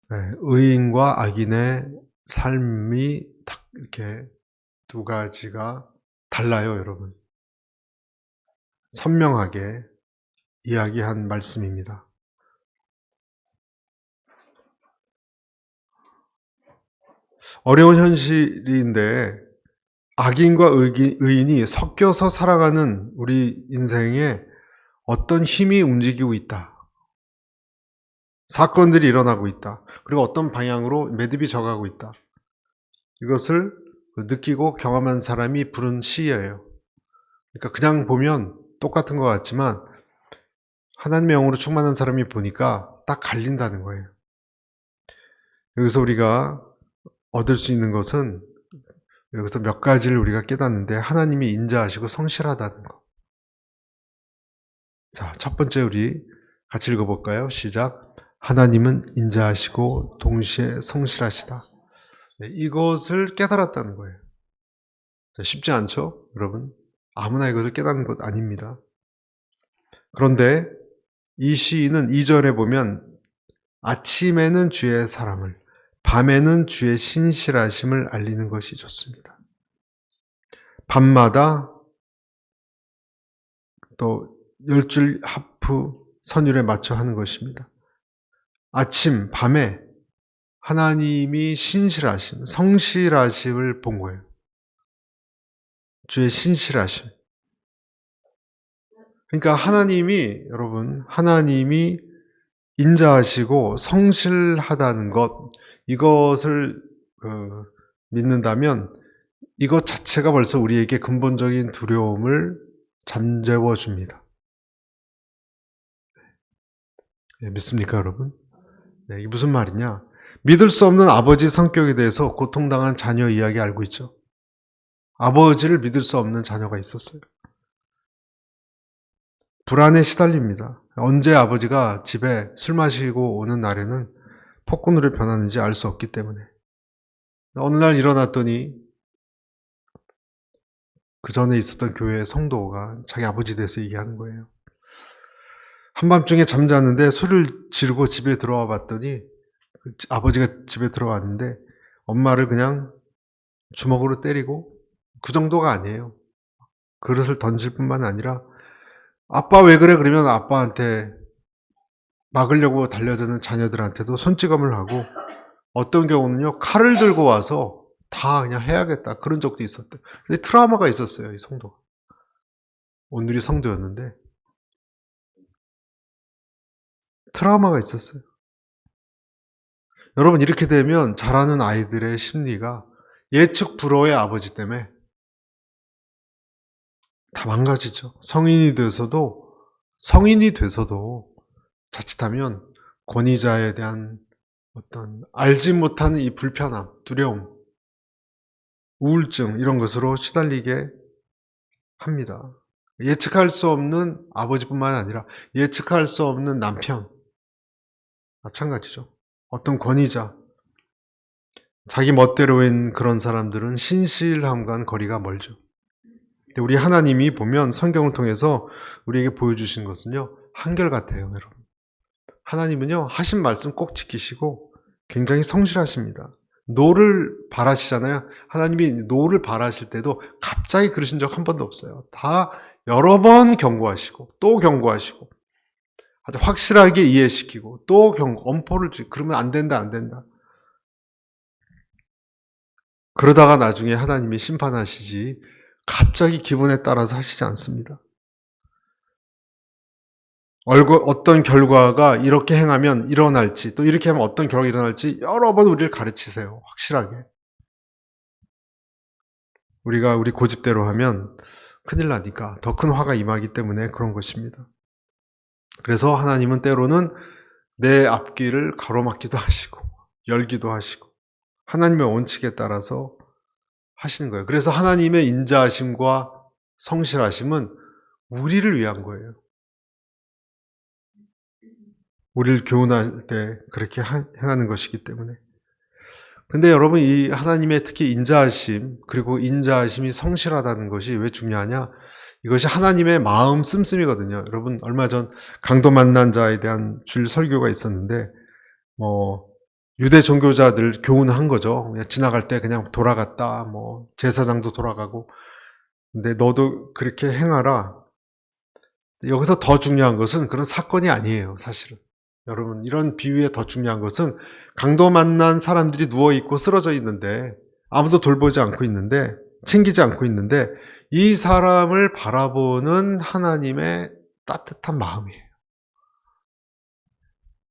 의인과 악인의 삶이 딱 이렇게 두 가지가 달라요, 여러분. 선명하게 이야기한 말씀입니다. 어려운 현실인데 악인과 의인이 섞여서 살아가는 우리 인생에 어떤 힘이 움직이고 있다. 사건들이 일어나고 있다. 그리고 어떤 방향으로 매듭이 져가고 있다. 이것을 느끼고 경험한 사람이 부른 시예요. 그러니까 그냥 보면 똑같은 것 같지만 하나님의 영으로 충만한 사람이 보니까 딱 갈린다는 거예요. 여기서 우리가 얻을 수 있는 것은 여기서 몇 가지를 우리가 깨닫는데 하나님이 인자하시고 성실하다는 거. 자, 첫 번째 우리 같이 읽어볼까요? 시작. 하나님은 인자하시고 동시에 성실하시다. 이것을 깨달았다는 거예요. 쉽지 않죠, 여러분? 아무나 이것을 깨닫는 것 아닙니다. 그런데 이 시인은 2절에 보면 아침에는 주의 사랑을, 밤에는 주의 신실하심을 알리는 것이 좋습니다. 밤마다 또 10줄 하프 선율에 맞춰 하는 것입니다. 아침, 밤에 하나님이 신실하심, 성실하심을 본 거예요. 주의 신실하심. 그러니까 하나님이, 여러분, 하나님이 인자하시고 성실하다는 것, 이것을 믿는다면 이것 자체가 벌써 우리에게 근본적인 두려움을 잠재워 줍니다. 네, 믿습니까, 여러분? 네, 이게 무슨 말이냐? 믿을 수 없는 아버지 성격에 대해서 고통당한 자녀 이야기 알고 있죠? 아버지를 믿을 수 없는 자녀가 있었어요. 불안에 시달립니다. 언제 아버지가 집에 술 마시고 오는 날에는 폭군으로 변하는지 알 수 없기 때문에. 어느 날 일어났더니 그 전에 있었던 교회 성도가 자기 아버지에 대해서 얘기하는 거예요. 한밤중에 잠자는데 소리를 지르고 집에 들어와 봤더니 아버지가 집에 들어왔는데 엄마를 그냥 주먹으로 때리고, 그 정도가 아니에요. 그릇을 던질 뿐만 아니라 아빠 왜 그래? 그러면 아빠한테 막으려고 달려드는 자녀들한테도 손찌검을 하고, 어떤 경우는요 칼을 들고 와서 다 그냥 해야겠다, 그런 적도 있었대요. 근데 트라우마가 있었어요, 이 성도가. 오늘이 성도였는데 트라우마가 있었어요. 여러분, 이렇게 되면 자라는 아이들의 심리가 예측 불허의 아버지 때문에 다 망가지죠. 성인이 돼서도 자칫하면 권위자에 대한 어떤 알지 못하는 이 불편함, 두려움, 우울증, 이런 것으로 시달리게 합니다. 예측할 수 없는 아버지뿐만 아니라 예측할 수 없는 남편, 마찬가지죠. 어떤 권위자, 자기 멋대로인 그런 사람들은 신실함과는 거리가 멀죠. 우리 하나님이 보면 성경을 통해서 우리에게 보여주신 것은요, 한결같아요, 여러분. 하나님은요, 하신 말씀 꼭 지키시고 굉장히 성실하십니다. 노를 바라시잖아요. 하나님이 노를 바라실 때도 갑자기 그러신 적 한 번도 없어요. 다 여러 번 경고하시고 또 경고하시고 아주 확실하게 이해시키고 또 엄포를 주고, 그러면 안 된다. 그러다가 나중에 하나님이 심판하시지 갑자기 기분에 따라서 하시지 않습니다. 어떤 결과가 이렇게 행하면 일어날지, 또 이렇게 하면 어떤 결과가 일어날지 여러 번 우리를 가르치세요. 확실하게. 우리가 우리 고집대로 하면 큰일 나니까 더 큰 화가 임하기 때문에 그런 것입니다. 그래서 하나님은 때로는 내 앞길을 가로막기도 하시고 열기도 하시고 하나님의 원칙에 따라서 하시는 거예요. 그래서 하나님의 인자하심과 성실하심은 우리를 위한 거예요. 우리를 교훈할 때 그렇게 행하는 것이기 때문에. 근데 여러분, 이 하나님의 특히 인자하심, 그리고 인자하심이 성실하다는 것이 왜 중요하냐? 이것이 하나님의 마음 씀씀이거든요. 여러분, 얼마 전 강도 만난 자에 대한 주일 설교가 있었는데, 유대 종교자들 교훈한 거죠. 그냥 지나갈 때 그냥 돌아갔다, 뭐 제사장도 돌아가고. 근데 너도 그렇게 행하라. 여기서 더 중요한 것은 그런 사건이 아니에요, 사실은. 여러분, 이런 비유에 더 중요한 것은 강도 만난 사람들이 누워있고 쓰러져 있는데 아무도 돌보지 않고 있는데 챙기지 않고 있는데 이 사람을 바라보는 하나님의 따뜻한 마음이에요.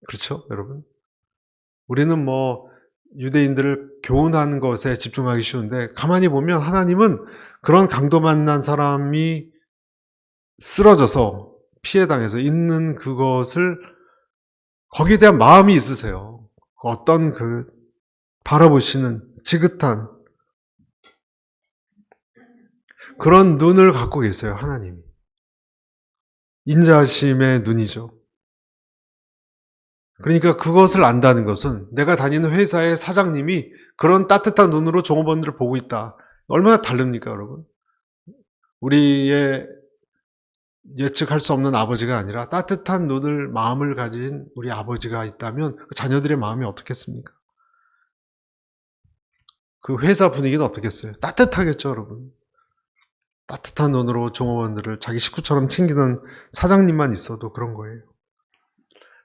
그렇죠, 여러분? 우리는 뭐 유대인들을 교훈하는 것에 집중하기 쉬운데 가만히 보면 하나님은 그런 강도 만난 사람이 쓰러져서 피해당해서 있는 그것을 거기에 대한 마음이 있으세요. 어떤 그 바라보시는 지긋한 그런 눈을 갖고 계세요, 하나님이. 인자심의 눈이죠. 그러니까 그것을 안다는 것은 내가 다니는 회사의 사장님이 그런 따뜻한 눈으로 종업원들을 보고 있다. 얼마나 다릅니까, 여러분? 우리의 예측할 수 없는 아버지가 아니라 따뜻한 눈을, 마음을 가진 우리 아버지가 있다면 그 자녀들의 마음이 어떻겠습니까? 그 회사 분위기는 어떻겠어요? 따뜻하겠죠, 여러분. 따뜻한 눈으로 종업원들을 자기 식구처럼 챙기는 사장님만 있어도 그런 거예요.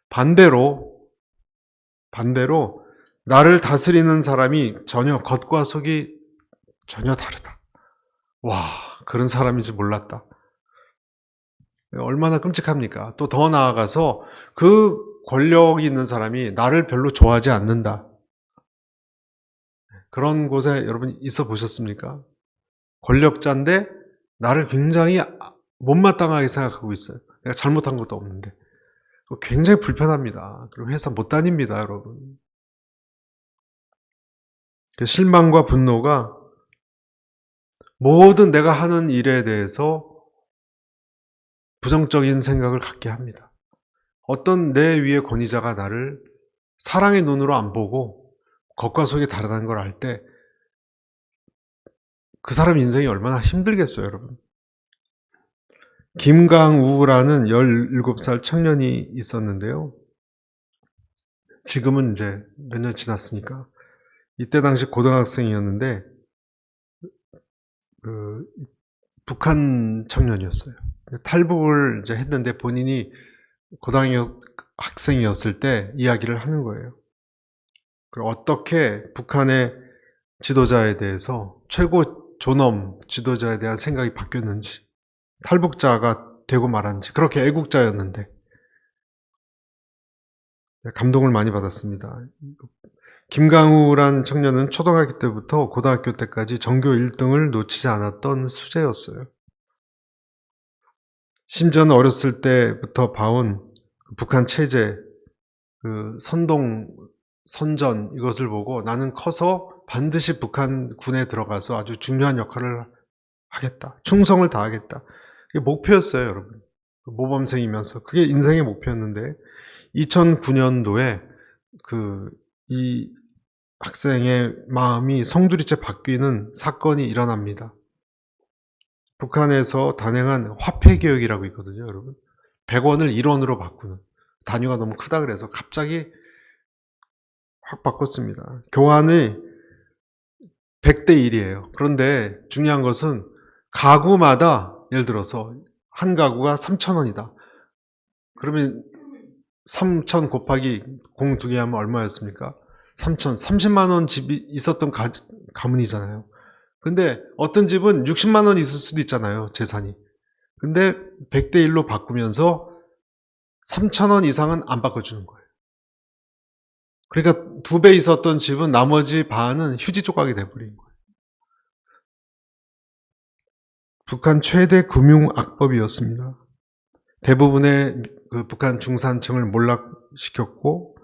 반대로 나를 다스리는 사람이 전혀 겉과 속이 전혀 다르다. 와, 그런 사람인지 몰랐다. 얼마나 끔찍합니까? 또 더 나아가서 그 권력이 있는 사람이 나를 별로 좋아하지 않는다. 그런 곳에 여러분 있어 보셨습니까? 권력자인데 나를 굉장히 못마땅하게 생각하고 있어요. 내가 잘못한 것도 없는데. 굉장히 불편합니다. 그리고 회사 못 다닙니다, 여러분. 실망과 분노가 모든 내가 하는 일에 대해서 부정적인 생각을 갖게 합니다. 어떤 내 위의 권위자가 나를 사랑의 눈으로 안 보고 겉과 속이 다르다는 걸 알 때 그 사람 인생이 얼마나 힘들겠어요, 여러분. 김강우라는 17살 청년이 있었는데요. 지금은 이제 몇 년 지났으니까. 이때 당시 고등학생이었는데 북한 청년이었어요. 탈북을 이제 했는데 본인이 고등학생이었을 때 이야기를 하는 거예요. 그리고 어떻게 북한의 지도자에 대해서 최고 존엄 지도자에 대한 생각이 바뀌었는지, 탈북자가 되고 말았는지, 그렇게 애국자였는데 감동을 많이 받았습니다. 김강우란 청년은 초등학교 때부터 고등학교 때까지 전교 1등을 놓치지 않았던 수재였어요. 심지어는 어렸을 때부터 봐온 북한 체제, 그 선전 이것을 보고 나는 커서 반드시 북한 군에 들어가서 아주 중요한 역할을 하겠다. 충성을 다하겠다. 그게 목표였어요, 여러분. 모범생이면서. 그게 인생의 목표였는데 2009년도에 이 학생의 마음이 송두리째 바뀌는 사건이 일어납니다. 북한에서 단행한 화폐개혁이라고 있거든요, 여러분. 100원을 1원으로 바꾸는. 단위가 너무 크다 그래서 갑자기 확 바꿨습니다. 교환이 100대 1이에요. 그런데 중요한 것은 가구마다 예를 들어서 한 가구가 3,000원이다. 그러면 3,000 곱하기 0 2개 하면 얼마였습니까? 3,000, 30만 원 집이 있었던 가문이잖아요. 근데 어떤 집은 60만 원 있을 수도 있잖아요, 재산이. 근데 100대 1로 바꾸면서 3,000원 이상은 안 바꿔주는 거예요. 그러니까 2배 있었던 집은 나머지 반은 휴지 조각이 돼버린 거예요. 북한 최대 금융 악법이었습니다. 대부분의 그 북한 중산층을 몰락시켰고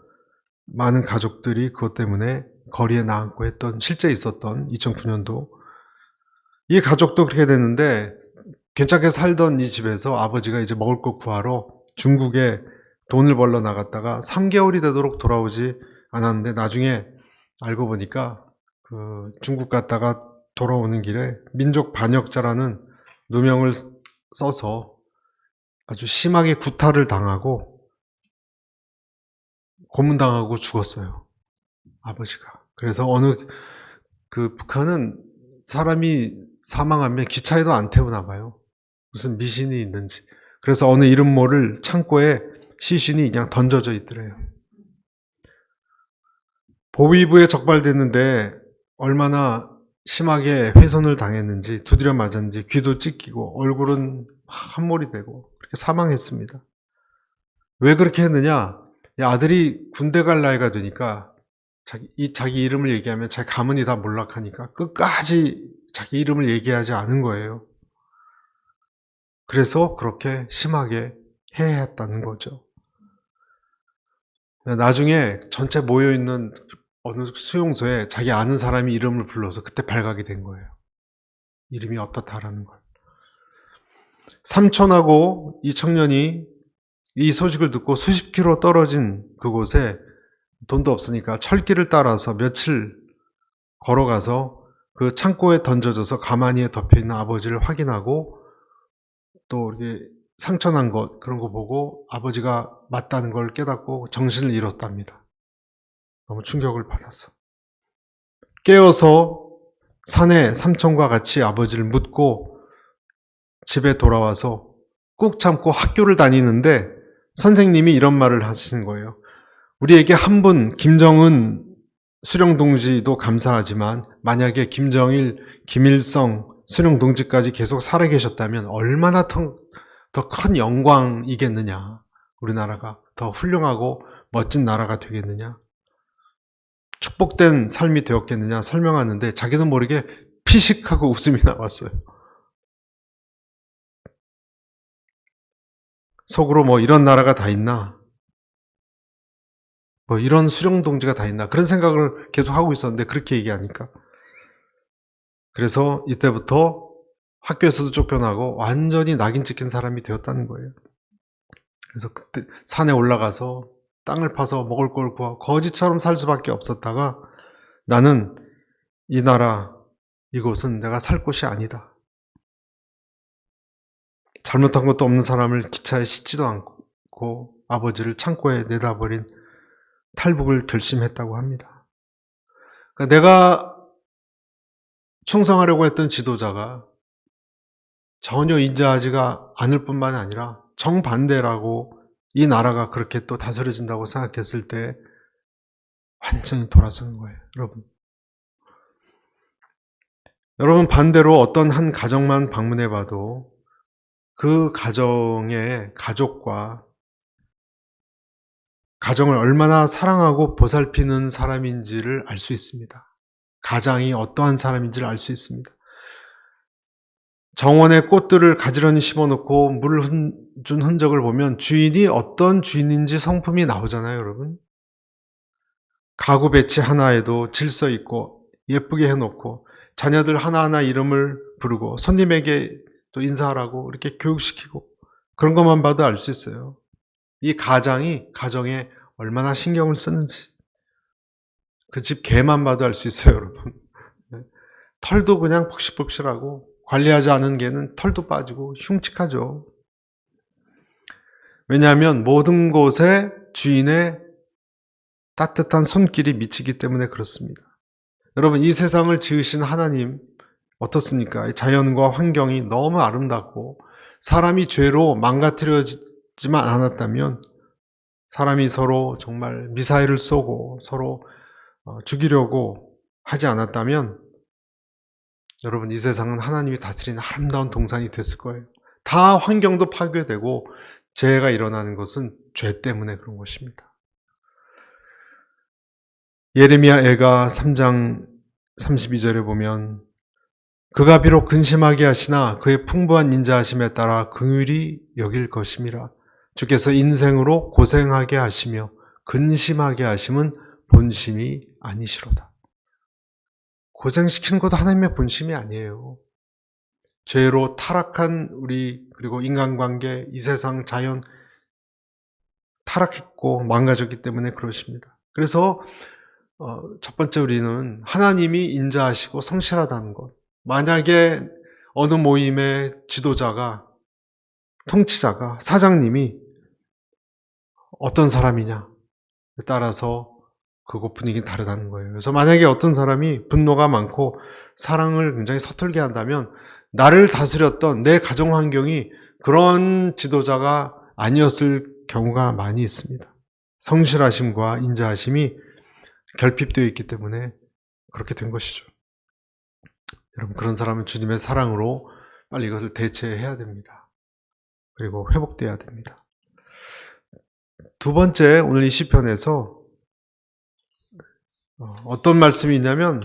많은 가족들이 그것 때문에 거리에 나앉고 했던, 실제 있었던 2009년도 이 가족도 그렇게 됐는데, 괜찮게 살던 이 집에서 아버지가 이제 먹을 거 구하러 중국에 돈을 벌러 나갔다가 3개월이 되도록 돌아오지 않았는데, 나중에 알고 보니까 그 중국 갔다가 돌아오는 길에 민족 반역자라는 누명을 써서 아주 심하게 구타를 당하고 고문당하고 죽었어요. 아버지가. 그래서 어느 북한은 사람이 사망하면 기차에도 안 태우나 봐요. 무슨 미신이 있는지. 그래서 어느 이름 모를 창고에 시신이 그냥 던져져 있더래요. 보위부에 적발됐는데 얼마나 심하게 훼손을 당했는지, 두드려 맞았는지 귀도 찢기고 얼굴은 한몰이 되고 그렇게 사망했습니다. 왜 그렇게 했느냐? 아들이 군대 갈 나이가 되니까 자기 이름을 얘기하면 자기 가문이 다 몰락하니까 끝까지 자기 이름을 얘기하지 않은 거예요. 그래서 그렇게 심하게 해했다는 거죠. 나중에 전체 모여있는 어느 수용소에 자기 아는 사람이 이름을 불러서 그때 발각이 된 거예요. 이름이 어떻다라는 걸. 삼촌하고 이 청년이 이 소식을 듣고 수십 킬로 떨어진 그곳에 돈도 없으니까 철길을 따라서 며칠 걸어가서 그 창고에 던져져서 가마니에 덮여있는 아버지를 확인하고 또 이렇게 상처난 것 그런 거 보고 아버지가 맞다는 걸 깨닫고 정신을 잃었답니다. 너무 충격을 받아서 깨어서 산에 삼촌과 같이 아버지를 묻고 집에 돌아와서 꾹 참고 학교를 다니는데 선생님이 이런 말을 하시는 거예요. 우리에게 한 분 김정은 수령동지도 감사하지만 만약에 김정일, 김일성 수령동지까지 계속 살아계셨다면 얼마나 더 큰 영광이겠느냐. 우리나라가 더 훌륭하고 멋진 나라가 되겠느냐. 축복된 삶이 되었겠느냐 설명하는데 자기도 모르게 피식하고 웃음이 나왔어요. 속으로 뭐 이런 나라가 다 있나? 뭐 이런 수령동지가 다 있나? 그런 생각을 계속 하고 있었는데 그렇게 얘기하니까. 그래서 이때부터 학교에서도 쫓겨나고 완전히 낙인 찍힌 사람이 되었다는 거예요. 그래서 그때 산에 올라가서 땅을 파서 먹을 걸 구하고 거지처럼 살 수밖에 없었다가 나는 이 나라, 이곳은 내가 살 곳이 아니다. 잘못한 것도 없는 사람을 기차에 싣지도 않고 아버지를 창고에 내다버린 탈북을 결심했다고 합니다. 그러니까 내가 충성하려고 했던 지도자가 전혀 인자하지가 않을 뿐만 아니라 정반대라고 이 나라가 그렇게 또 다스려진다고 생각했을 때 완전히 돌아서는 거예요. 여러분 반대로 어떤 한 가정만 방문해 봐도 그 가정의 가족과 가정을 얼마나 사랑하고 보살피는 사람인지를 알 수 있습니다. 가장이 어떠한 사람인지를 알 수 있습니다. 정원에 꽃들을 가지런히 심어놓고 물을 준 흔적을 보면 주인이 어떤 주인인지 성품이 나오잖아요, 여러분. 가구 배치 하나에도 질서 있고 예쁘게 해놓고 자녀들 하나하나 이름을 부르고 손님에게 또 인사하라고 이렇게 교육시키고 그런 것만 봐도 알 수 있어요. 이 가장이 가정에 얼마나 신경을 쓰는지 그 집 개만 봐도 알 수 있어요, 여러분. 털도 그냥 폭실폭실하고 관리하지 않은 개는 털도 빠지고 흉측하죠. 왜냐하면 모든 곳에 주인의 따뜻한 손길이 미치기 때문에 그렇습니다. 여러분 이 세상을 지으신 하나님 어떻습니까? 자연과 환경이 너무 아름답고 사람이 죄로 망가뜨려지만 않았다면 사람이 서로 정말 미사일을 쏘고 서로 죽이려고 하지 않았다면 여러분 이 세상은 하나님이 다스리는 아름다운 동산이 됐을 거예요. 다 환경도 파괴되고 재해가 일어나는 것은 죄 때문에 그런 것입니다. 예레미야 애가 3장 32절에 보면 그가 비록 근심하게 하시나 그의 풍부한 인자하심에 따라 긍휼히 여길 것임이라. 주께서 인생으로 고생하게 하시며 근심하게 하심은 본심이 아니시로다. 고생시키는 것도 하나님의 본심이 아니에요. 죄로 타락한 우리 그리고 인간관계, 이 세상 자연 타락했고 망가졌기 때문에 그러십니다. 그래서 첫 번째 우리는 하나님이 인자하시고 성실하다는 것. 만약에 어느 모임의 지도자가 통치자가 사장님이 어떤 사람이냐에 따라서 그거 분위기는 다르다는 거예요. 그래서 만약에 어떤 사람이 분노가 많고 사랑을 굉장히 서툴게 한다면 나를 다스렸던 내 가정 환경이 그런 지도자가 아니었을 경우가 많이 있습니다. 성실하심과 인자하심이 결핍되어 있기 때문에 그렇게 된 것이죠. 여러분, 그런 사람은 주님의 사랑으로 빨리 이것을 대체해야 됩니다. 그리고 회복돼야 됩니다. 두 번째, 오늘 이 시편에서 어떤 말씀이 있냐면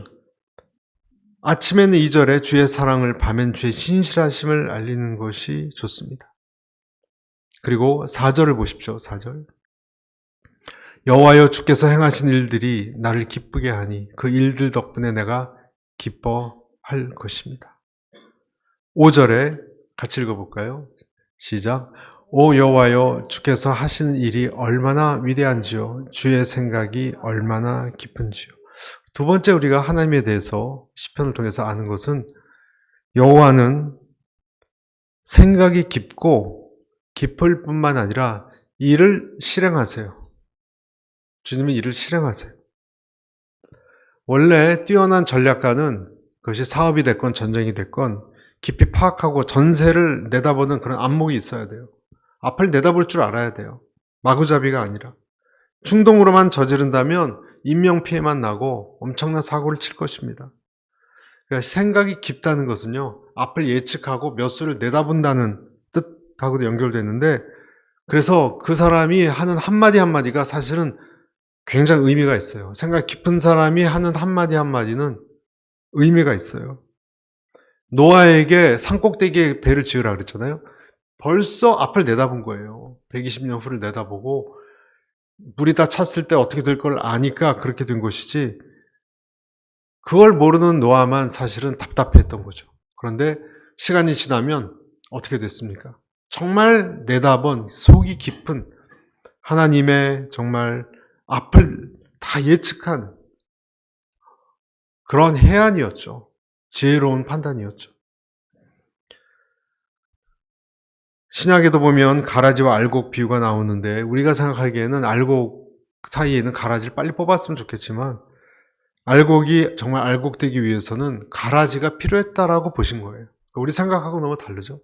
아침에는 2절에 주의 사랑을, 밤엔 주의 신실하심을 알리는 것이 좋습니다. 그리고 4절을 보십시오. 4절. 여호와여, 주께서 행하신 일들이 나를 기쁘게 하니 그 일들 덕분에 내가 기뻐할 것입니다. 5절에 같이 읽어볼까요? 시작. 오 여호와여, 주께서 하시는 일이 얼마나 위대한지요, 주의 생각이 얼마나 깊은지요. 두 번째, 우리가 하나님에 대해서 시편을 통해서 아는 것은 여호와는 생각이 깊고 깊을 뿐만 아니라 일을 실행하세요. 주님은 일을 실행하세요. 원래 뛰어난 전략가는 그것이 사업이 됐건 전쟁이 됐건 깊이 파악하고 전세를 내다보는 그런 안목이 있어야 돼요. 앞을 내다볼 줄 알아야 돼요. 마구잡이가 아니라. 충동으로만 저지른다면 인명피해만 나고 엄청난 사고를 칠 것입니다. 그러니까 생각이 깊다는 것은요, 앞을 예측하고 몇 수를 내다본다는 뜻하고도 연결되는데, 그래서 그 사람이 하는 한마디 한마디가 사실은 굉장히 의미가 있어요. 생각 깊은 사람이 하는 한마디 한마디는 의미가 있어요. 노아에게 산꼭대기에 배를 지으라 그랬잖아요. 벌써 앞을 내다본 거예요. 120년 후를 내다보고 물이 다 찼을 때 어떻게 될 걸 아니까 그렇게 된 것이지, 그걸 모르는 노아만 사실은 답답했던 거죠. 그런데 시간이 지나면 어떻게 됐습니까? 정말 내다본 속이 깊은 하나님의 정말 앞을 다 예측한 그런 해안이었죠. 지혜로운 판단이었죠. 신약에도 보면 가라지와 알곡 비유가 나오는데, 우리가 생각하기에는 알곡 사이에는 가라지를 빨리 뽑았으면 좋겠지만 알곡이 정말 알곡되기 위해서는 가라지가 필요했다라고 보신 거예요. 우리 생각하고 너무 다르죠.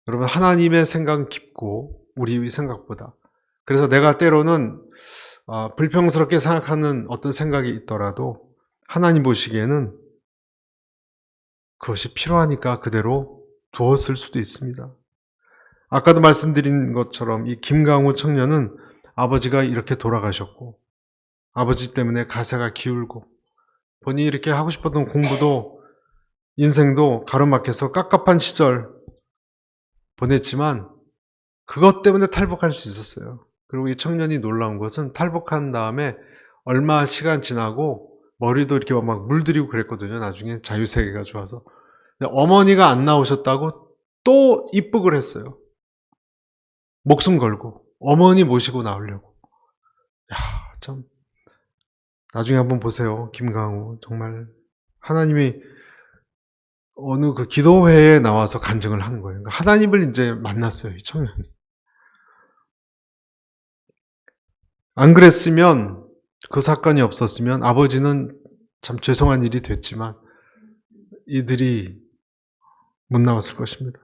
여러분, 하나님의 생각은 깊고 우리 생각보다. 그래서 내가 때로는 불평스럽게 생각하는 어떤 생각이 있더라도 하나님 보시기에는 그것이 필요하니까 그대로 두었을 수도 있습니다. 아까도 말씀드린 것처럼 이 김강우 청년은 아버지가 이렇게 돌아가셨고 아버지 때문에 가세가 기울고 본인이 이렇게 하고 싶었던 공부도 인생도 가로막혀서 깝깝한 시절 보냈지만 그것 때문에 탈북할 수 있었어요. 그리고 이 청년이 놀라운 것은 탈북한 다음에 얼마 시간 지나고 머리도 이렇게 막 물들이고 그랬거든요. 나중에 자유세계가 좋아서. 근데 어머니가 안 나오셨다고 또 입북을 했어요. 목숨 걸고 어머니 모시고 나오려고. 야, 참. 나중에 한번 보세요. 김강우. 정말 하나님이 어느 그 기도회에 나와서 간증을 하는 거예요. 그러니까 하나님을 이제 만났어요, 이 청년이. 안 그랬으면, 그 사건이 없었으면 아버지는 참 죄송한 일이 됐지만 이들이 못 나왔을 것입니다.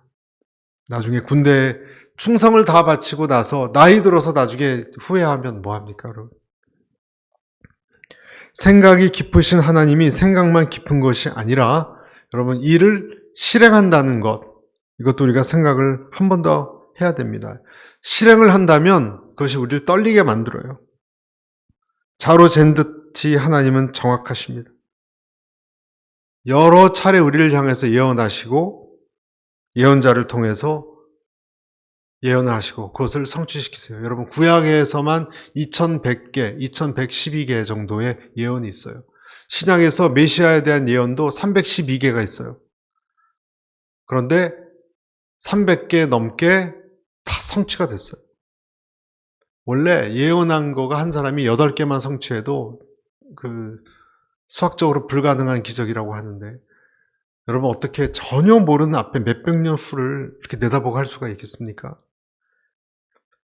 나중에 군대에 충성을 다 바치고 나서 나이 들어서 나중에 후회하면 뭐합니까, 여러분? 생각이 깊으신 하나님이 생각만 깊은 것이 아니라 여러분 일을 실행한다는 것, 이것도 우리가 생각을 한 번 더 해야 됩니다. 실행을 한다면 그것이 우리를 떨리게 만들어요. 자로 잰 듯이 하나님은 정확하십니다. 여러 차례 우리를 향해서 예언하시고 예언자를 통해서 예언을 하시고 그것을 성취시키세요. 여러분, 구약에서만 2100개, 2112개 정도의 예언이 있어요. 신약에서 메시아에 대한 예언도 312개가 있어요. 그런데 300개 넘게 다 성취가 됐어요. 원래 예언한 거가 한 사람이 8개만 성취해도 그 수학적으로 불가능한 기적이라고 하는데, 여러분 어떻게 전혀 모르는 앞에 몇백 년 후를 이렇게 내다보고 할 수가 있겠습니까?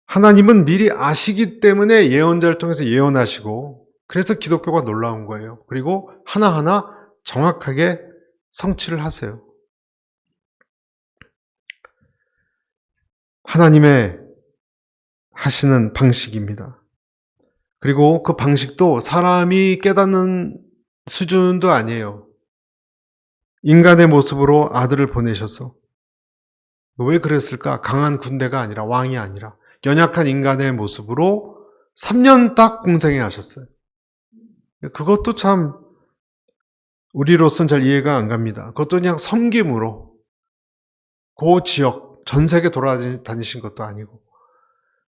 하나님은 미리 아시기 때문에 예언자를 통해서 예언하시고 그래서 기독교가 놀라운 거예요. 그리고 하나하나 정확하게 성취를 하세요. 하나님의 하시는 방식입니다. 그리고 그 방식도 사람이 깨닫는 수준도 아니에요. 인간의 모습으로 아들을 보내셔서. 왜 그랬을까? 강한 군대가 아니라, 왕이 아니라 연약한 인간의 모습으로 3년 딱 공생에 하셨어요. 그것도 참 우리로서는 잘 이해가 안 갑니다. 그것도 그냥 섬김으로 그 지역 전 세계 돌아다니신 것도 아니고,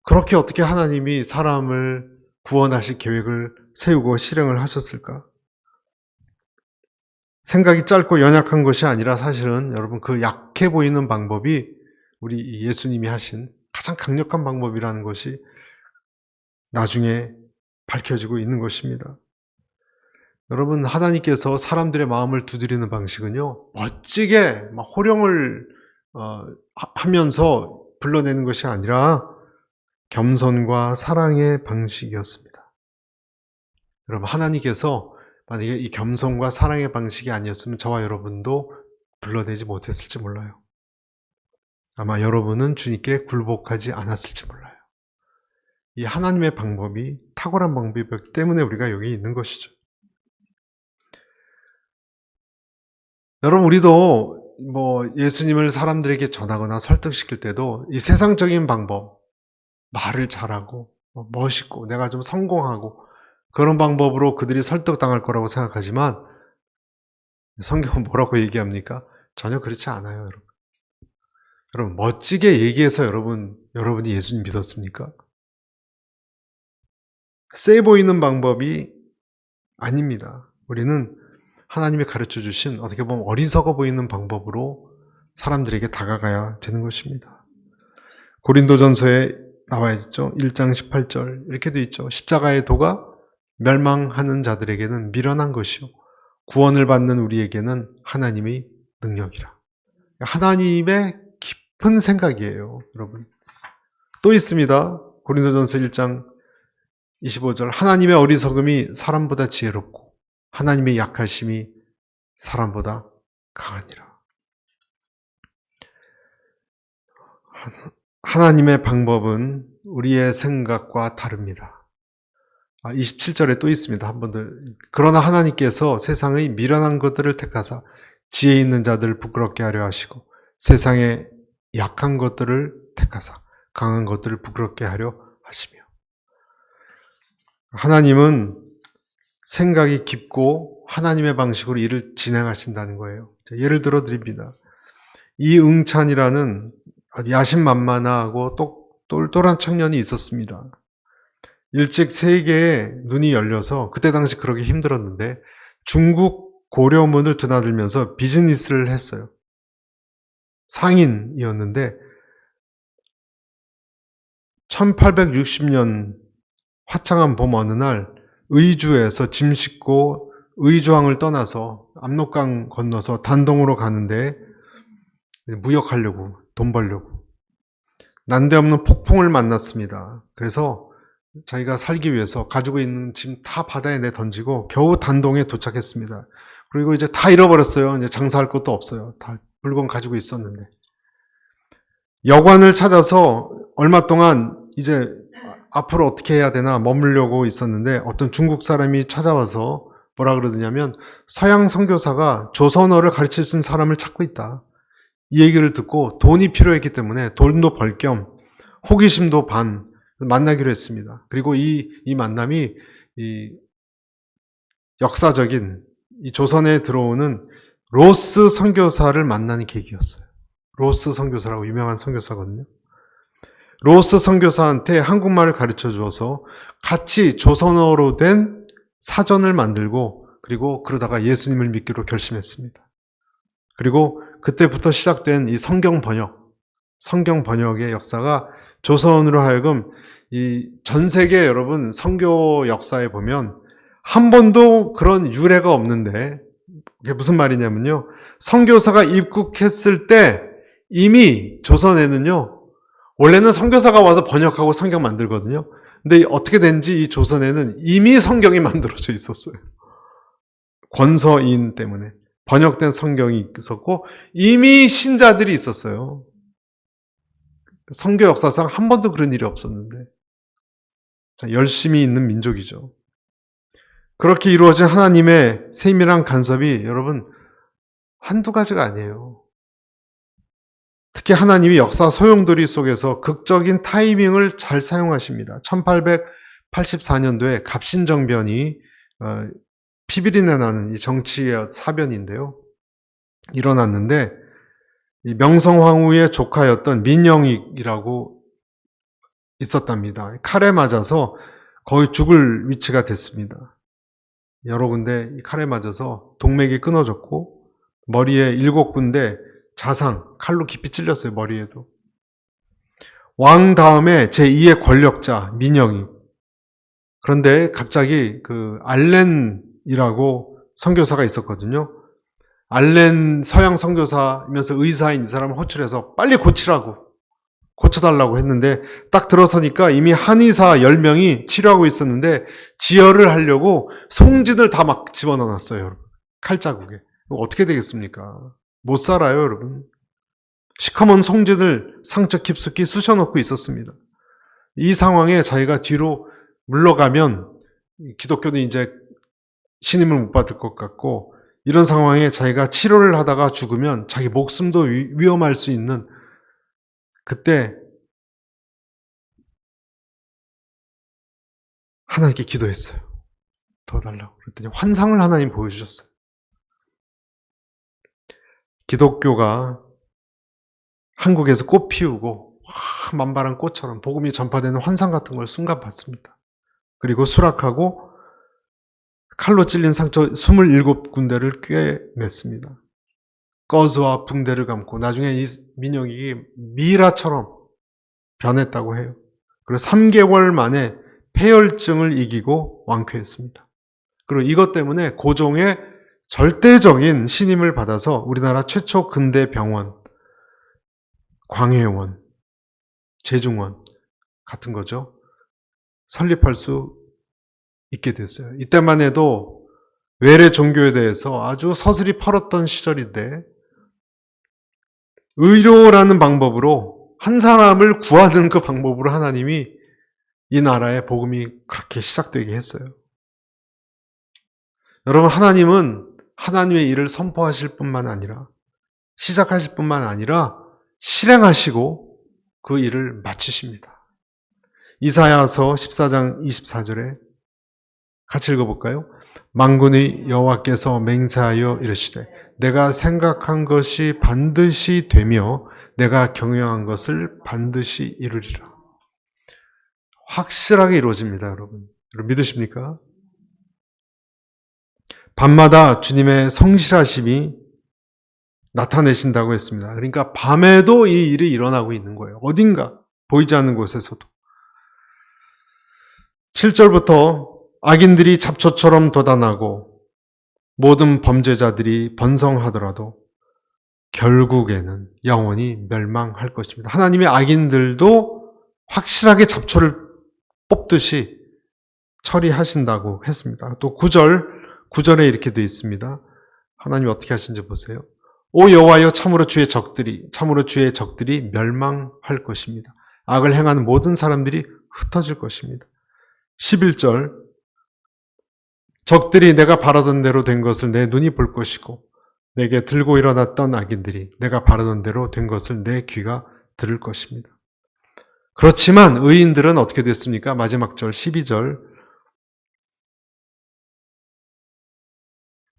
그렇게 어떻게 하나님이 사람을 구원하실 계획을 세우고 실행을 하셨을까? 생각이 짧고 연약한 것이 아니라 사실은 여러분 그 약해 보이는 방법이 우리 예수님이 하신 가장 강력한 방법이라는 것이 나중에 밝혀지고 있는 것입니다. 여러분, 하나님께서 사람들의 마음을 두드리는 방식은요, 멋지게 막 호령을 하면서 불러내는 것이 아니라 겸손과 사랑의 방식이었습니다. 여러분, 하나님께서 만약에 이 겸손과 사랑의 방식이 아니었으면 저와 여러분도 불러내지 못했을지 몰라요. 아마 여러분은 주님께 굴복하지 않았을지 몰라요. 이 하나님의 방법이 탁월한 방법이기 때문에 우리가 여기 있는 것이죠. 여러분, 우리도 예수님을 사람들에게 전하거나 설득시킬 때도 이 세상적인 방법, 말을 잘하고 멋있고 내가 좀 성공하고 그런 방법으로 그들이 설득당할 거라고 생각하지만 성경은 뭐라고 얘기합니까? 전혀 그렇지 않아요, 여러분. 여러분, 멋지게 얘기해서 여러분이 예수님 믿었습니까? 세 보이는 방법이 아닙니다. 우리는 하나님이 가르쳐 주신 어떻게 보면 어리석어 보이는 방법으로 사람들에게 다가가야 되는 것입니다. 고린도전서에 나와 있죠. 1장 18절 이렇게 돼 있죠. 십자가의 도가 멸망하는 자들에게는 미련한 것이요 구원을 받는 우리에게는 하나님의 능력이라. 하나님의 깊은 생각이에요, 여러분. 또 있습니다. 고린도전서 1장 25절 하나님의 어리석음이 사람보다 지혜롭고 하나님의 약하심이 사람보다 강하니라. 하나님의 방법은 우리의 생각과 다릅니다. 27절에 또 있습니다. 한 번 더. 그러나 하나님께서 세상의 미련한 것들을 택하사 지혜 있는 자들을 부끄럽게 하려 하시고 세상의 약한 것들을 택하사 강한 것들을 부끄럽게 하려 하시며. 하나님은 생각이 깊고 하나님의 방식으로 일을 진행하신다는 거예요. 예를 들어 드립니다. 이응찬이라는 야심만만하고 똘똘한 청년이 있었습니다. 일찍 세계에 눈이 열려서 그때 당시 그러기 힘들었는데 중국 고려문을 드나들면서 비즈니스를 했어요. 상인이었는데 1860년 화창한 봄 어느 날 의주에서 짐 싣고 의주항을 떠나서 압록강 건너서 단동으로 가는데 무역하려고, 돈 벌려고 난데없는 폭풍을 만났습니다. 그래서 자기가 살기 위해서 가지고 있는 짐 다 바다에 내던지고 겨우 단동에 도착했습니다. 그리고 이제 다 잃어버렸어요. 이제 장사할 것도 없어요. 다 물건 가지고 있었는데. 여관을 찾아서 얼마 동안 이제 앞으로 어떻게 해야 되나 머물려고 있었는데 어떤 중국 사람이 찾아와서 뭐라 그러느냐면 서양 선교사가 조선어를 가르칠 수 있는 사람을 찾고 있다. 이 얘기를 듣고 돈이 필요했기 때문에 돈도 벌 겸 호기심도 반 만나기로 했습니다. 그리고 이 만남이 이 역사적인 이 조선에 들어오는 로스 선교사를 만나는 계기였어요. 로스 선교사라고 유명한 선교사거든요. 로스 선교사한테 한국말을 가르쳐 주어서 같이 조선어로 된 사전을 만들고 그리고 그러다가 예수님을 믿기로 결심했습니다. 그리고 그때부터 시작된 이 성경 번역의 역사가 조선으로 하여금 이 전 세계 여러분 선교 역사에 보면 한 번도 그런 유례가 없는데 그게 무슨 말이냐면요. 선교사가 입국했을 때 이미 조선에는요. 원래는 선교사가 와서 번역하고 성경 만들거든요. 근데 어떻게 된지 이 조선에는 이미 성경이 만들어져 있었어요. 권서인 때문에 번역된 성경이 있었고 이미 신자들이 있었어요. 선교 역사상 한 번도 그런 일이 없었는데 열심히 있는 민족이죠. 그렇게 이루어진 하나님의 세밀한 간섭이 여러분 한두 가지가 아니에요. 특히 하나님이 역사 소용돌이 속에서 극적인 타이밍을 잘 사용하십니다. 1884년도에 갑신정변이 피비린내 나는 이 정치의 사변인데요. 일어났는데 이 명성황후의 조카였던 민영익이라고 있었답니다. 칼에 맞아서 거의 죽을 위치가 됐습니다. 여러 군데 칼에 맞아서 동맥이 끊어졌고 머리에 7군데 자상, 칼로 깊이 찔렸어요. 머리에도. 왕 다음에 제2의 권력자 민영익. 그런데 갑자기 그 알렌이라고 선교사가 있었거든요. 알렌 서양 선교사이면서 의사인 이 사람을 호출해서 빨리 고쳐달라고 했는데 딱 들어서니까 이미 한의사 10명이 치료하고 있었는데 지혈을 하려고 송진을 다 막 집어넣어놨어요. 여러분. 칼자국에. 어떻게 되겠습니까? 못 살아요, 여러분. 시커먼 송진을 상처 깊숙이 쑤셔넣고 있었습니다. 이 상황에 자기가 뒤로 물러가면 기독교는 이제 신임을 못 받을 것 같고 이런 상황에 자기가 치료를 하다가 죽으면 자기 목숨도 위험할 수 있는 그때 하나님께 기도했어요. 도와달라고. 그랬더니 환상을 하나님 보여주셨어요. 기독교가 한국에서 꽃 피우고 만발한 꽃처럼 복음이 전파되는 환상 같은 걸 순간 봤습니다. 그리고 수락하고 칼로 찔린 상처 27군데를 꿰맸습니다. 거즈와 붕대를 감고 나중에 이 민영이 미라처럼 변했다고 해요. 그리고 3개월 만에 폐혈증을 이기고 완쾌했습니다. 그리고 이것 때문에 고종의 절대적인 신임을 받아서 우리나라 최초 근대 병원, 광해원, 제중원 같은 거죠. 설립할 수 있게 됐어요. 이때만 해도 외래 종교에 대해서 아주 서슬이 펄었던 시절인데 의료라는 방법으로 한 사람을 구하는 그 방법으로 하나님이 이 나라의 복음이 그렇게 시작되게 했어요. 여러분, 하나님은 하나님의 일을 선포하실 뿐만 아니라 시작하실 뿐만 아니라 실행하시고 그 일을 마치십니다. 이사야서 14장 24절에 같이 읽어볼까요? 만군의 여호와께서 맹세하여 이르시되 내가 생각한 것이 반드시 되며 내가 경영한 것을 반드시 이루리라. 확실하게 이루어집니다, 여러분. 여러분 믿으십니까? 밤마다 주님의 성실하심이 나타내신다고 했습니다. 그러니까 밤에도 이 일이 일어나고 있는 거예요. 어딘가 보이지 않는 곳에서도. 7절부터 악인들이 잡초처럼 돋아나고 모든 범죄자들이 번성하더라도 결국에는 영원히 멸망할 것입니다. 하나님의 악인들도 확실하게 잡초를 뽑듯이 처리하신다고 했습니다. 또 9절에 이렇게 되어 있습니다. 하나님이 어떻게 하신지 보세요. 오 여호와여 참으로 주의 적들이 멸망할 것입니다. 악을 행하는 모든 사람들이 흩어질 것입니다. 11절 적들이 내가 바라던 대로 된 것을 내 눈이 볼 것이고 내게 들고 일어났던 악인들이 내가 바라던 대로 된 것을 내 귀가 들을 것입니다. 그렇지만 의인들은 어떻게 됐습니까? 마지막 절 12절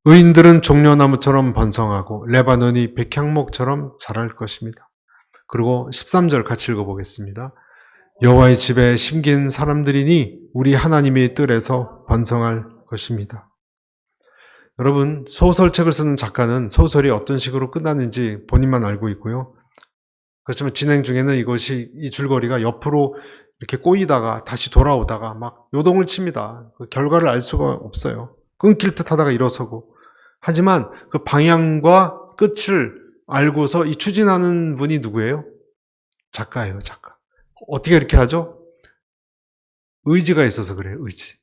의인들은 종려나무처럼 번성하고 레바논이 백향목처럼 자랄 것입니다. 그리고 13절 같이 읽어보겠습니다. 여호와의 집에 심긴 사람들이니 우리 하나님의 뜰에서 번성할 것입니다. 여러분, 소설책을 쓰는 작가는 소설이 어떤 식으로 끝나는지 본인만 알고 있고요. 그렇지만 진행 중에는 이 줄거리가 옆으로 이렇게 꼬이다가 다시 돌아오다가 막 요동을 칩니다. 그 결과를 알 수가 없어요. 끊길 듯 하다가 일어서고. 하지만 그 방향과 끝을 알고서 이 추진하는 분이 누구예요? 작가예요, 작가. 어떻게 이렇게 하죠? 의지가 있어서 그래요. 의지.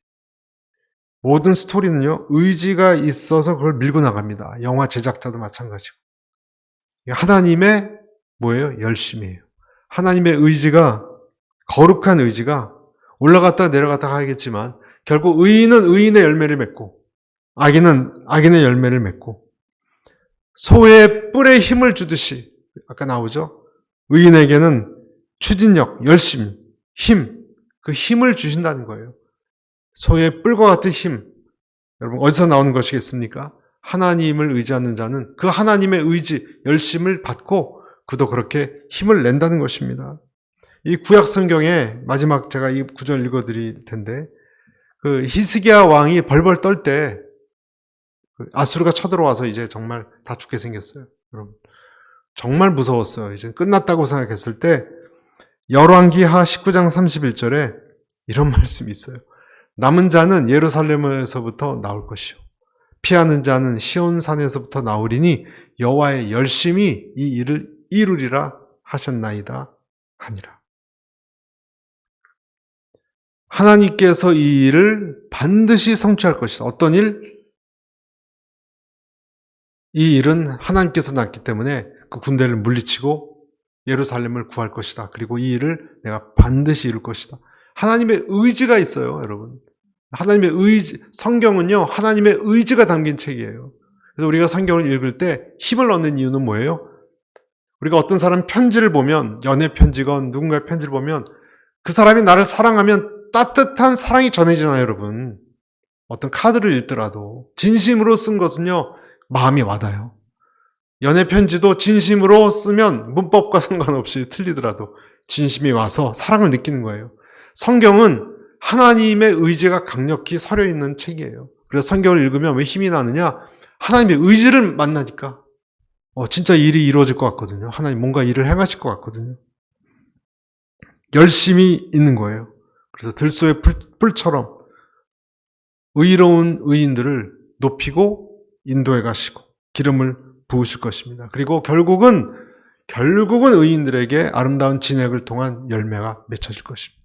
모든 스토리는요, 의지가 있어서 그걸 밀고 나갑니다. 영화 제작자도 마찬가지고. 하나님의 뭐예요? 열심이에요. 하나님의 의지가, 거룩한 의지가 올라갔다 내려갔다 하겠지만 결국 의인은 의인의 열매를 맺고 악인은 악인의 열매를 맺고, 소의 뿔에 힘을 주듯이 아까 나오죠? 의인에게는 추진력, 열심, 힘, 그 힘을 주신다는 거예요. 소의 뿔과 같은 힘. 여러분 어디서 나오는 것이겠습니까? 하나님을 의지하는 자는 그 하나님의 의지, 열심을 받고 그도 그렇게 힘을 낸다는 것입니다. 이 구약 성경에 마지막 제가 이 구절 읽어드릴 텐데, 그 히스기야 왕이 벌벌 떨 때 아수르가 쳐들어와서 이제 정말 다 죽게 생겼어요. 여러분 정말 무서웠어요. 이제 끝났다고 생각했을 때 열왕기하 19장 31절에 이런 말씀이 있어요. 남은 자는 예루살렘에서부터 나올 것이요 피하는 자는 시온산에서부터 나오리니 여호와의 열심히 이 일을 이루리라 하셨나이다 하니라. 하나님께서 이 일을 반드시 성취할 것이다. 어떤 일? 이 일은 하나님께서 낳기 때문에 그 군대를 물리치고 예루살렘을 구할 것이다. 그리고 이 일을 내가 반드시 이룰 것이다. 하나님의 의지가 있어요, 여러분. 하나님의 의지, 성경은요, 하나님의 의지가 담긴 책이에요. 그래서 우리가 성경을 읽을 때 힘을 얻는 이유는 뭐예요? 우리가 어떤 사람 편지를 보면, 연애 편지건 누군가의 편지를 보면 그 사람이 나를 사랑하면 따뜻한 사랑이 전해지잖아요, 여러분. 어떤 카드를 읽더라도 진심으로 쓴 것은요, 마음이 와닿아요. 연애 편지도 진심으로 쓰면 문법과 상관없이 틀리더라도 진심이 와서 사랑을 느끼는 거예요. 성경은 하나님의 의지가 강력히 서려 있는 책이에요. 그래서 성경을 읽으면 왜 힘이 나느냐? 하나님의 의지를 만나니까 진짜 일이 이루어질 것 같거든요. 하나님 뭔가 일을 행하실 것 같거든요. 열심히 있는 거예요. 그래서 들소의 뿔처럼 의로운 의인들을 높이고 인도해 가시고 기름을 부으실 것입니다. 그리고 결국은 의인들에게 아름다운 진액을 통한 열매가 맺혀질 것입니다.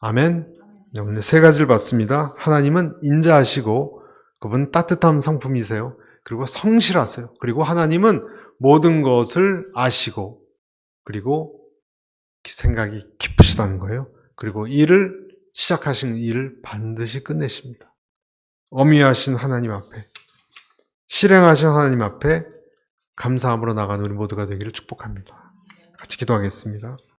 아멘. 오늘 세 가지를 봤습니다. 하나님은 인자하시고 그분 따뜻한 성품이세요. 그리고 성실하세요. 그리고 하나님은 모든 것을 아시고 그리고 생각이 깊으시다는 거예요. 그리고 시작하신 일을 반드시 끝내십니다. 어미하신 하나님 앞에, 실행하신 하나님 앞에 감사함으로 나가는 우리 모두가 되기를 축복합니다. 같이 기도하겠습니다.